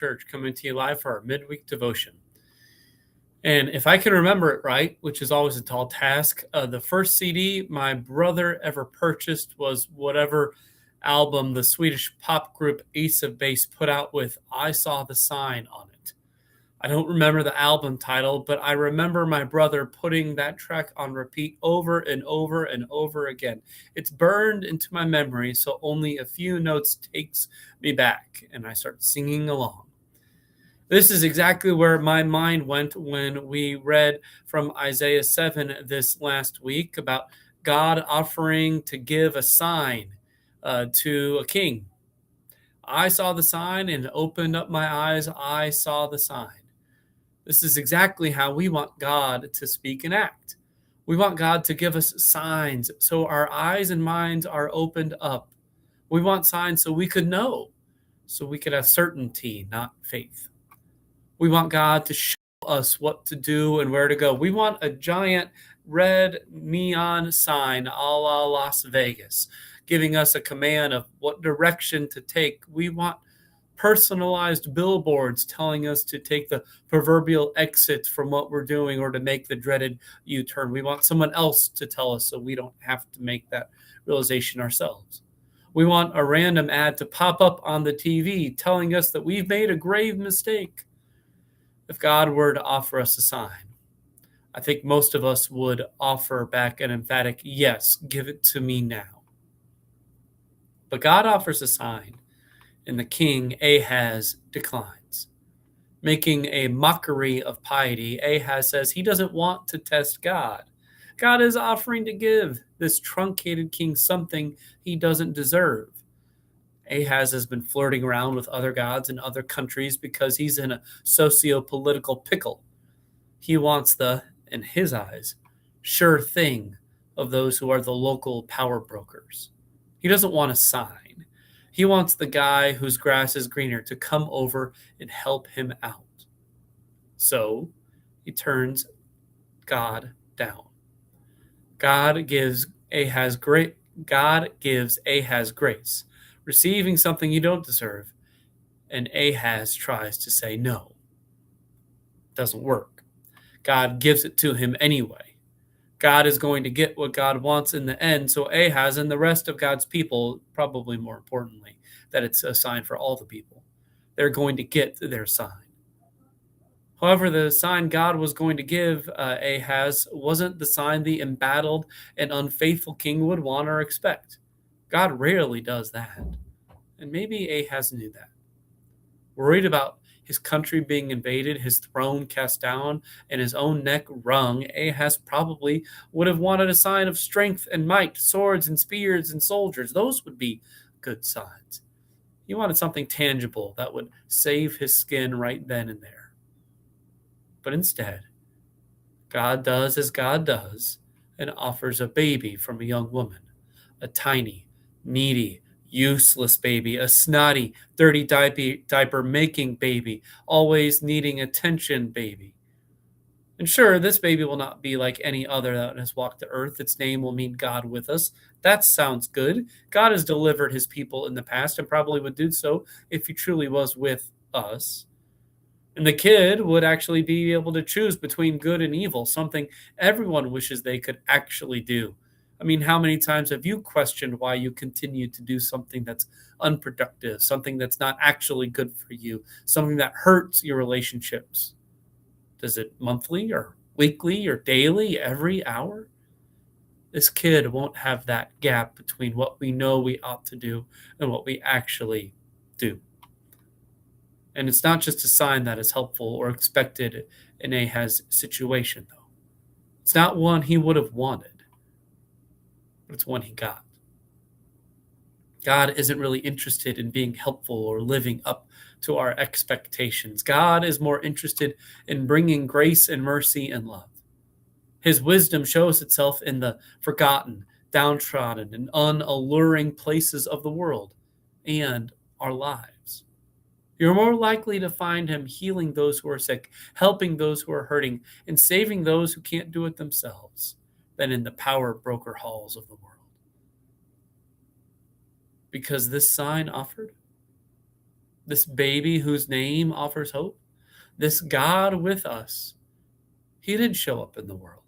Church coming to you live for our Midweek Devotion. And if I can remember it right, which is always a tall task, the first CD my brother ever purchased was whatever album the Swedish pop group Ace of Base put out with I Saw the Sign on it. I don't remember the album title, but I remember my brother putting that track on repeat over and over and over again. It's burned into my memory, so only a few notes takes me back, and I start singing along. This is exactly where my mind went when we read from Isaiah 7 this last week about God offering to give a sign to a king. I saw the sign and opened up my eyes. I saw the sign. This is exactly how we want God to speak and act. We want God to give us signs so our eyes and minds are opened up. We want signs so we could know, so we could have certainty, not faith. We want God to show us what to do and where to go. We want a giant red neon sign a la Las Vegas, giving us a command of what direction to take. We want personalized billboards telling us to take the proverbial exit from what we're doing or to make the dreaded U-turn. We want someone else to tell us so we don't have to make that realization ourselves. We want a random ad to pop up on the TV telling us that we've made a grave mistake. If God were to offer us a sign, I think most of us would offer back an emphatic yes, give it to me now. But God offers a sign, and the king Ahaz declines. Making a mockery of piety, Ahaz says he doesn't want to test God. God is offering to give this truncated king something he doesn't deserve. Ahaz has been flirting around with other gods in other countries because he's in a socio-political pickle. He wants the, in his eyes, sure thing of those who are the local power brokers. He doesn't want a sign. He wants the guy whose grass is greener to come over and help him out. So he turns God down. God gives Ahaz grace, receiving something you don't deserve, and Ahaz tries to say no. It doesn't work. God gives it to him anyway. God is going to get what God wants in the end, so Ahaz and the rest of God's people, probably more importantly, that it's a sign for all the people, they're going to get their sign. However, the sign God was going to give Ahaz wasn't the sign the embattled and unfaithful king would want or expect. God rarely does that. And maybe Ahaz knew that. Worried about his country being invaded, his throne cast down, and his own neck wrung, Ahaz probably would have wanted a sign of strength and might, swords and spears and soldiers. Those would be good signs. He wanted something tangible that would save his skin right then and there. But instead, God does as God does and offers a baby from a young woman, a tiny, needy, useless baby, a snotty, dirty diaper making baby, always needing attention baby. And sure, this baby will not be like any other that has walked the earth. Its name will mean God with us. That sounds good. God has delivered his people in the past and probably would do so if he truly was with us. And the kid would actually be able to choose between good and evil, something everyone wishes they could actually do. I mean, how many times have you questioned why you continue to do something that's unproductive, something that's not actually good for you, something that hurts your relationships? Does it monthly or weekly or daily, every hour? This kid won't have that gap between what we know we ought to do and what we actually do. And it's not just a sign that is helpful or expected in Ahaz's situation, though. It's not one he would have wanted, but it's one he got. God isn't really interested in being helpful or living up to our expectations. God is more interested in bringing grace and mercy and love. His wisdom shows itself in the forgotten, downtrodden, and unalluring places of the world and our lives. You're more likely to find him healing those who are sick, helping those who are hurting, and saving those who can't do it themselves than in the power broker halls of the world. Because this sign offered, this baby whose name offers hope, this God with us, he did show up in the world.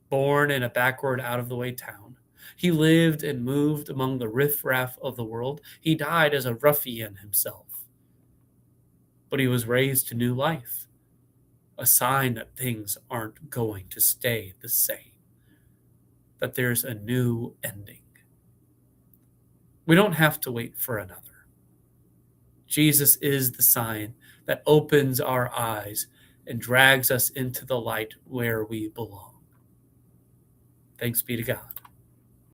Born in a backward, out of the way town, he lived and moved among the riffraff of the world. He died as a ruffian himself. But he was raised to new life, a sign that things aren't going to stay the same, that there's a new ending. We don't have to wait for another. Jesus is the sign that opens our eyes and drags us into the light where we belong. Thanks be to God.